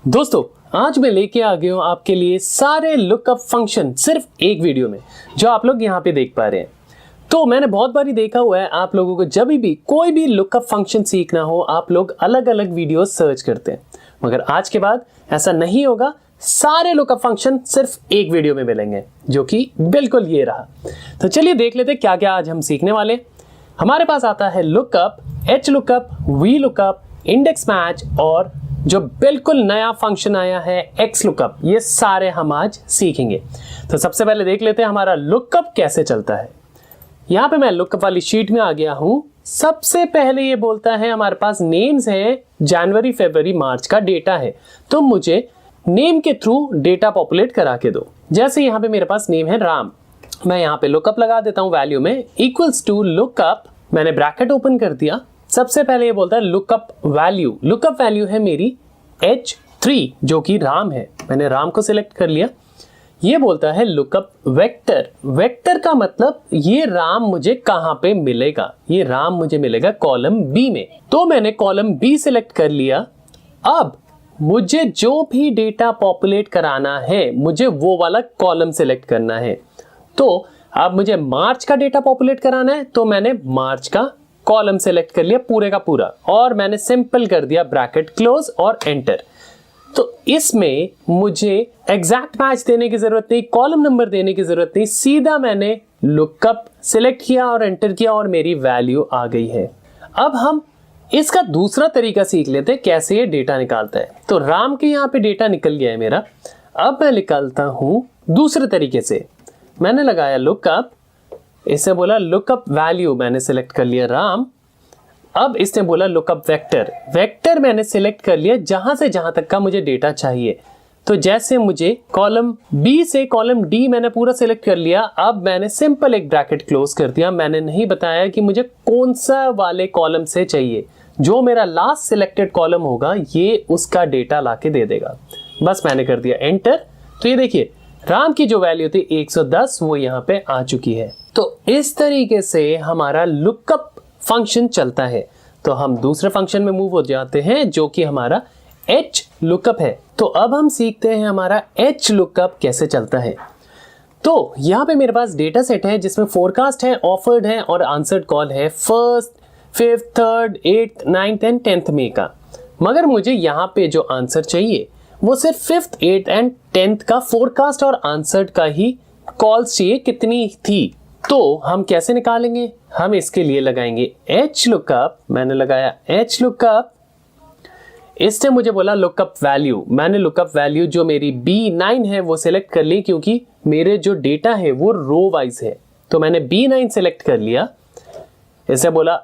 दोस्तों आज मैं लेके आ गया हूं आपके लिए सारे लुकअप फंक्शन सिर्फ एक वीडियो में जो आप लोग यहाँ पे देख पा रहे हैं। तो मैंने बहुत बारी देखा हुआ है आप लोगों को जब भी कोई भी लुकअप फंक्शन सीखना हो आप लोग अलग अलग वीडियो सर्च करते हैं, मगर आज के बाद ऐसा नहीं होगा। सारे लुकअप फंक्शन सिर्फ एक वीडियो में मिलेंगे जो कि बिल्कुल ये रहा। तो चलिए देख लेते क्या क्या आज हम सीखने वाले। हमारे पास आता है lookup, H lookup, V lookup, index match और जो बिल्कुल नया फंक्शन आया है एक्स लुकअप। ये सारे हम आज सीखेंगे। तो सबसे पहले देख लेते हैं हमारा लुकअप कैसे चलता है। यहां पे मैं लुकअप वाली शीट में आ गया हूं। सबसे पहले ये बोलता है हमारे पास नेम्स है, जनवरी फरवरी मार्च का डेटा है, तो मुझे नेम के थ्रू डेटा पॉपुलेट करा के दो। जैसे यहाँ पे मेरे पास नेम है राम, मैं यहाँ पे लुकअप लगा देता हूँ वैल्यू में इक्वल्स टू लुकअप, मैंने ब्रैकेट ओपन कर दिया। सबसे पहले ये बोलता है लुकअप वैल्यू, लुकअप वैल्यू है मेरी H3 जो कि राम है, मैंने राम को सिलेक्ट कर लिया। ये बोलता है लुकअप वेक्टर, वेक्टर का मतलब ये राम मुझे कहां पे मिलेगा, ये राम मुझे मिलेगा कॉलम बी में, तो मैंने कॉलम बी सिलेक्ट कर लिया। अब मुझे जो भी डेटा पॉपुलेट कराना है मुझे वो वाला कॉलम सिलेक्ट करना है। तो अब मुझे मार्च का डेटा पॉपुलेट कराना है तो मैंने मार्च का कॉलम सेलेक्ट कर लिया पूरे का पूरा और मैंने सिंपल कर दिया ब्रैकेट क्लोज और एंटर। तो इसमें मुझे एग्जैक्ट मैच देने की जरूरत नहीं, कॉलम नंबर देने की जरूरत नहीं, सीधा मैंने लुकअप सिलेक्ट किया और एंटर किया और मेरी वैल्यू आ गई है। अब हम इसका दूसरा तरीका सीख लेते हैं कैसे ये डेटा निकालता है। तो राम के यहाँ पे डेटा निकल गया है मेरा। अब मैं निकालता हूं दूसरे तरीके से। मैंने लगाया लुकअप, इसने बोला लुकअप वैल्यू, मैंने सिलेक्ट कर लिया राम। अब इसने बोला लुकअप वेक्टर, वेक्टर मैंने सिलेक्ट कर लिया जहां से जहां तक का मुझे डेटा चाहिए। तो जैसे मुझे कॉलम बी से कॉलम डी मैंने पूरा सिलेक्ट कर लिया। अब मैंने सिंपल एक ब्रैकेट क्लोज कर दिया। मैंने नहीं बताया कि मुझे कौन सा वाले कॉलम से चाहिए, जो मेरा लास्ट सिलेक्टेड कॉलम होगा ये उसका डेटा लाके दे देगा। बस मैंने कर दिया एंटर। तो ये देखिए राम की जो वैल्यू थी 110 वो यहाँ पे आ चुकी है। तो इस तरीके से हमारा लुकअप फंक्शन चलता है। तो हम दूसरे फंक्शन में मूव हो जाते हैं जो कि हमारा एच लुकअप है। तो अब हम सीखते हैं हमारा एच लुकअप कैसे चलता है। तो यहाँ पे मेरे पास डेटा सेट है जिसमें फोरकास्ट है, ऑफर्ड है और आंसर्ड कॉल है first, fifth, third, eighth, ninth and 10th मे का। मगर मुझे यहाँ पे जो आंसर चाहिए वो सिर्फ 5th, 8th एंड 10th का फोरकास्ट और आंसर्ड का ही कॉल्स चाहिए कितनी थी। तो हम कैसे निकालेंगे, हम इसके लिए लगाएंगे एच लुकअप। मैंने लगाया एच लुकअप, इसने मुझे बोला लुकअप वैल्यू, मैंने लुकअप वैल्यू जो मेरी B9 है वो सिलेक्ट कर ली क्योंकि मेरे जो डेटा है वो रो वाइज है। तो मैंने B9 सिलेक्ट कर लिया। इसने बोला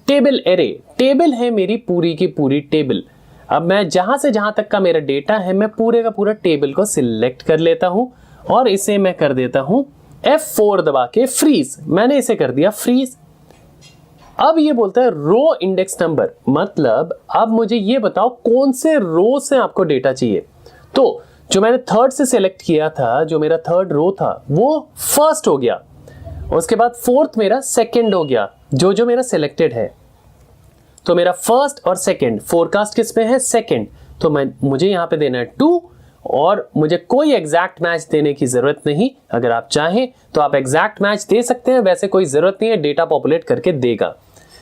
टेबल एरे, टेबल है मेरी पूरी की पूरी टेबल। अब मैं जहां से जहां तक का मेरा डेटा है मैं पूरे का पूरा टेबल को सिलेक्ट कर लेता हूं और इसे मैं कर देता हूं F4 दबा के फ्रीज। मैंने इसे कर दिया फ्रीज। अब ये बोलता है रो इंडेक्स नंबर, मतलब अब मुझे ये बताओ कौन से रो से आपको डेटा चाहिए। तो जो मैंने थर्ड से सिलेक्ट किया था, जो मेरा थर्ड रो था वो फर्स्ट हो गया, उसके बाद फोर्थ मेरा सेकंड हो गया जो जो मेरा सिलेक्टेड है। तो मेरा फर्स्ट और सेकंड, फोरकास्ट किस पे है सेकंड, तो मुझे यहाँ पे देना है 2 और मुझे कोई एग्जैक्ट मैच देने की जरूरत नहीं। अगर आप चाहें तो आप एग्जैक्ट मैच दे सकते हैं, वैसे कोई जरूरत नहीं है, डेटा पॉपुलेट करके देगा।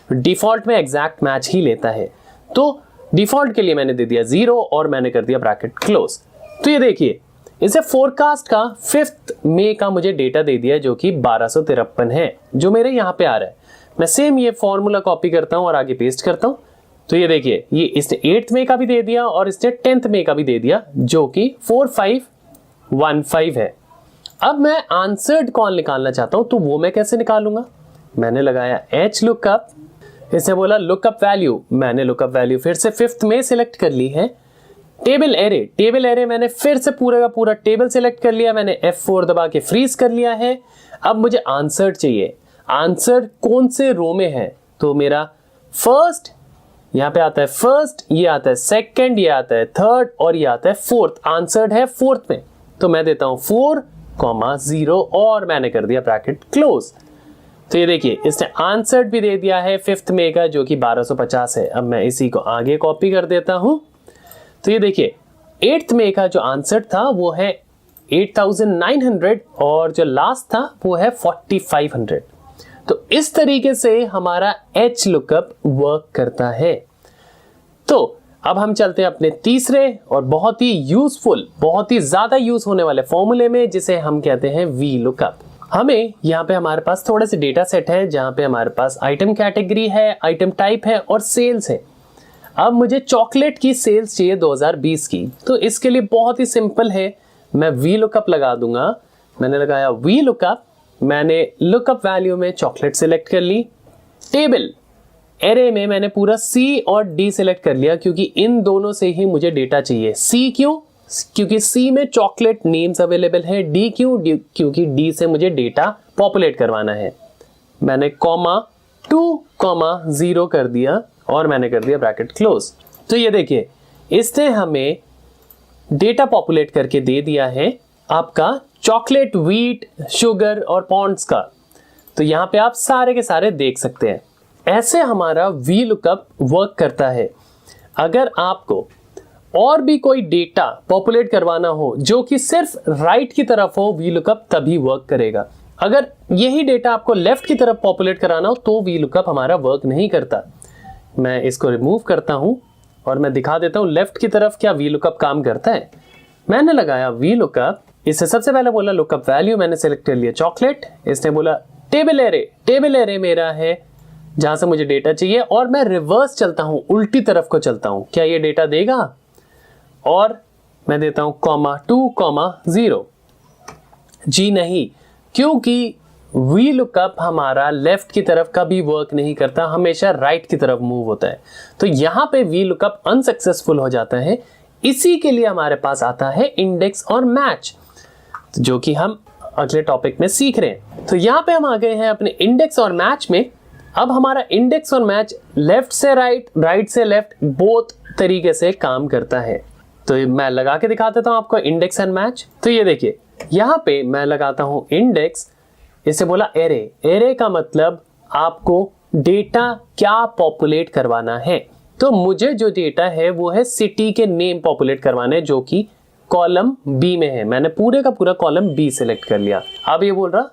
डिफॉल्ट में एग्जैक्ट मैच ही लेता है। तो डिफॉल्ट के लिए मैंने दे दिया 0 और मैंने कर दिया ब्रैकेट क्लोज। तो ये देखिए इसे फोरकास्ट का 5th मे का मुझे डेटा दे दिया जो कि 1253 है जो मेरे यहाँ पे आ रहा है। मैं सेम ये फॉर्मूला कॉपी करता हूँ और आगे पेस्ट करता हूँ। तो ये देखिए ये इसने 8th मे का भी दे दिया और इसने 10th मे का भी दे दिया जो कि 4515 है। अब मैं आंसर्ड कॉल निकालना चाहता हूं तो वो मैं कैसे निकालूंगा। मैंने लगाया एच लुकअप, इसने बोला लुकअप वैल्यू, मैंने लुकअप वैल्यू फिर से 5th में सिलेक्ट कर ली है। टेबल एरे, टेबल एरे मैंने फिर से पूरा का पूरा टेबल सिलेक्ट कर लिया, मैंने F4 दबा के फ्रीज कर लिया है। अब मुझे आंसर्ड चाहिए, आंसर कौन से रो में है, तो मेरा फर्स्ट यहाँ पे आता है फर्स्ट, ये आता है सेकंड, ये आता है थर्ड और ये आता है फोर्थ। आंसर्ड है फोर्थ में, तो मैं देता हूं 4,0 और मैंने कर दिया ब्रैकेट क्लोज। तो ये देखिए इसने आंसर्ड भी दे दिया है 5th मे का जो कि 1250 है। अब मैं इसी को आगे कॉपी कर देता हूं। तो ये देखिए 8th में का जो आंसर था वो है 8900 और जो लास्ट था वो है 4500। तो इस तरीके से हमारा एच लुकअप वर्क करता है। तो अब हम चलते हैं अपने तीसरे और बहुत ही यूजफुल, बहुत ही ज्यादा यूज होने वाले फॉर्मूले में, जिसे हम कहते हैं वी लुकअप। हमें यहाँ पे हमारे पास थोड़े से डेटा सेट है जहां पे हमारे पास आइटम कैटेगरी है, आइटम टाइप है और सेल्स है। अब मुझे चॉकलेट की सेल्स चाहिए 2020 की, तो इसके लिए बहुत ही सिंपल है, मैं वी लुकअप लगा दूंगा। मैंने लगाया वी लुकअप, मैंने लुकअप वैल्यू में चॉकलेट सिलेक्ट कर ली, टेबल एरे में मैंने पूरा सी और डी सिलेक्ट कर लिया क्योंकि इन दोनों से ही मुझे डेटा चाहिए। सी क्यों? क्योंकि सी में चॉकलेट नेम्स अवेलेबल है। डी क्यों? क्योंकि डी से मुझे डेटा पॉपुलेट करवाना है। मैंने कॉमा 2,0 कर दिया और मैंने कर दिया ब्रैकेट क्लोज। तो ये देखिए, इसने हमें डेटा पॉपुलेट करके दे दिया है आपका चॉकलेट, व्हीट, शुगर और पॉन्ड्स का। तो यहां पे आप सारे के सारे देख सकते हैं। ऐसे हमारा वी लुकअप वर्क करता है। अगर आपको और भी कोई डेटा पॉपुलेट करवाना हो जो कि सिर्फ राइट की तरफ हो, वी लुकअप तभी वर्क करेगा। अगर यही डेटा आपको लेफ्ट की तरफ पॉपुलेट कराना हो तो वी लुकअप हमारा वर्क नहीं करता। मैं इसको रिमूव करता हूं और मैं दिखा देता हूं लेफ्ट की तरफ क्या वी लुकअप काम करता है। मैंने लगाया वी लुकअप, इससे सबसे पहले बोला लुकअप वैल्यू, मैंने सेलेक्ट कर लिया चॉकलेट। इसने बोला टेबल एरे, टेबल एरे मेरा है जहां से मुझे डेटा चाहिए, और मैं रिवर्स चलता हूं, उल्टी तरफ को चलता हूं, क्या ये डेटा देगा? और मैं देता हूं कॉमा 2,0। जी नहीं, क्योंकि वी लुकअप हमारा लेफ्ट की तरफ कभी वर्क नहीं करता, हमेशा राइट की तरफ मूव होता है। तो यहां पे वी लुकअप अनसक्सेसफुल हो जाता है। इसी के लिए हमारे पास आता है इंडेक्स और मैच, जो कि हम अगले टॉपिक में सीख रहे हैं। तो यहां पे हम आ गए हैं अपने इंडेक्स और मैच में। अब हमारा इंडेक्स और मैच लेफ्ट से राइट, राइट से लेफ्ट, बोथ तरीके से काम करता है। तो मैं लगा के दिखा देता हूं आपको इंडेक्स एंड मैच। तो ये देखिए, यहां पे मैं लगाता हूं इंडेक्स, इसे बोला एरे। एरे का मतलब आपको डेटा क्या पॉपुलेट करवाना है। तो मुझे जो डेटा है वो है सिटी के नेम पॉपुलेट करवाने, जो कि कॉलम बी में है। मैंने पूरे का पूरा कॉलम बी सिलेक्ट कर लिया। अब ये बोल रहा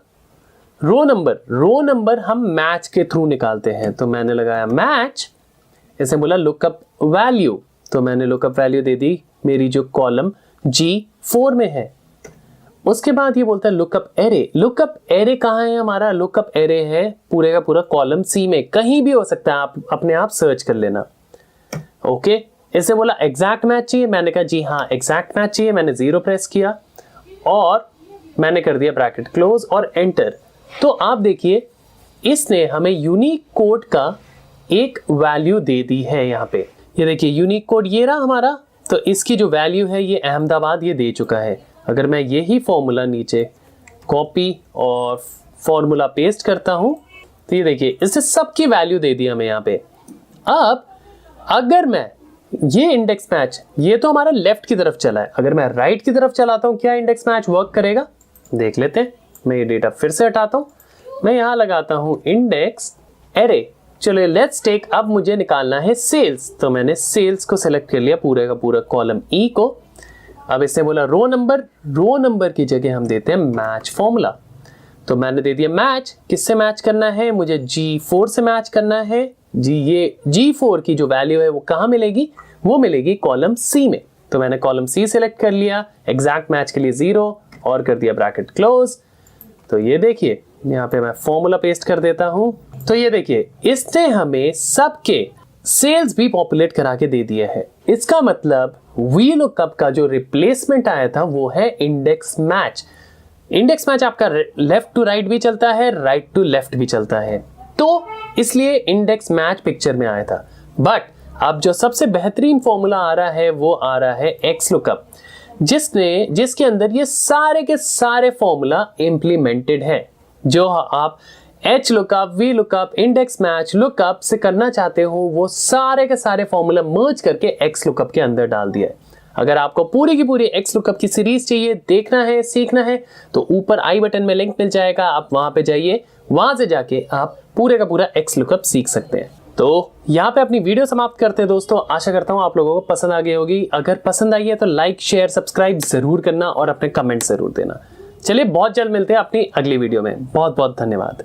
रो नंबर, रो नंबर हम मैच के थ्रू निकालते हैं। तो मैंने लगाया मैच, इसे बोला लुकअप वैल्यू, तो मैंने लुकअप वैल्यू दे दी मेरी जो कॉलम G4 में है। उसके बाद ये बोलता है लुकअप एरे। लुकअप एरे कहाँ है हमारा? लुकअप एरे है पूरे का पूरा कॉलम सी में, कहीं भी हो सकता है, आप अपने आप सर्च कर लेना। ओके, इसे बोला एग्जैक्ट मैच चाहिए, मैंने कहा जी हाँ एग्जैक्ट मैच चाहिए। मैंने 0 प्रेस किया और मैंने कर दिया ब्रैकेट क्लोज और एंटर। तो आप देखिए, इसने हमें यूनिक कोड का एक वैल्यू दे दी है। यहाँ पे ये देखिए यूनिक कोड ये रहा हमारा। तो इसकी जो वैल्यू है ये अहमदाबाद ये दे चुका है। अगर मैं यही फॉर्मूला नीचे कॉपी और फॉर्मूला पेस्ट करता हूं तो ये देखिए इससे सबकी वैल्यू दे दी हमें यहाँ पे। अब अगर मैं ये इंडेक्स मैच, ये तो हमारा लेफ्ट की तरफ चला है, अगर मैं राइट की तरफ चलाता हूं क्या इंडेक्स मैच वर्क करेगा? देख लेते हैं। मैं ये डेटा फिर से हटाता हूं, मैं यहां लगाता हूं इंडेक्स एरे। चलिए लेट्स टेक, अब मुझे निकालना है सेल्स। तो मैंने सेल्स को सिलेक्ट कर लिया, पूरे का पूरा कॉलम ई को। अब इसने बोला रो नंबर, रो नंबर की जगह हम देते हैं मैच फॉर्मूला। तो मैंने दे दिया मैच। किससे मैच करना है? मुझे G4 से मैच करना है। ये G4 की जो वैल्यू है वो कहाँ मिलेगी? वो मिलेगी कॉलम सी में। तो मैंने कॉलम सी सिलेक्ट कर लिया, एग्जैक्ट मैच के लिए 0 और कर दिया ब्रैकेट क्लोज। तो ये देखिए यहाँ पे मैं फॉर्मूला पेस्ट कर देता हूं। तो ये देखिए इसने हमें सबके सेल्स भी पॉपुलेट करा के दे दिया है। इसका मतलब वी लुकअप का जो रिप्लेसमेंट आया था वो है इंडेक्स मैच। इंडेक्स मैच आपका लेफ्ट टू राइट भी चलता है, राइट टू लेफ्ट भी चलता है, तो इसलिए इंडेक्स मैच पिक्चर में आया था। बट अब जो सबसे बेहतरीन फॉर्मूला आ रहा है वो आ रहा है एक्स लुकअप, जिसके अंदर ये सारे के सारे फॉर्मूला इंप्लीमेंटेड है। जो आप H lookup, V lookup, index match, lookup से करना चाहते हो वो सारे के सारे फॉर्मूला मर्ज करके एक्स लुकअप के अंदर डाल दिया है। अगर आपको पूरी की पूरी एक्स लुकअप की सीरीज चाहिए, देखना है, सीखना है, तो ऊपर आई बटन में लिंक मिल जाएगा, आप वहां पे जाइए, वहां से जाके आप पूरे का पूरा एक्स लुकअप सीख सकते हैं। तो यहाँ पे अपनी वीडियो समाप्त करते हैं दोस्तों। आशा करता हूँ आप लोगों को पसंद आ गई होगी। अगर पसंद आई है तो लाइक शेयर सब्सक्राइब जरूर करना और अपने कमेंट जरूर देना। चलिए बहुत जल्द मिलते हैं अपनी अगली वीडियो में। बहुत बहुत धन्यवाद।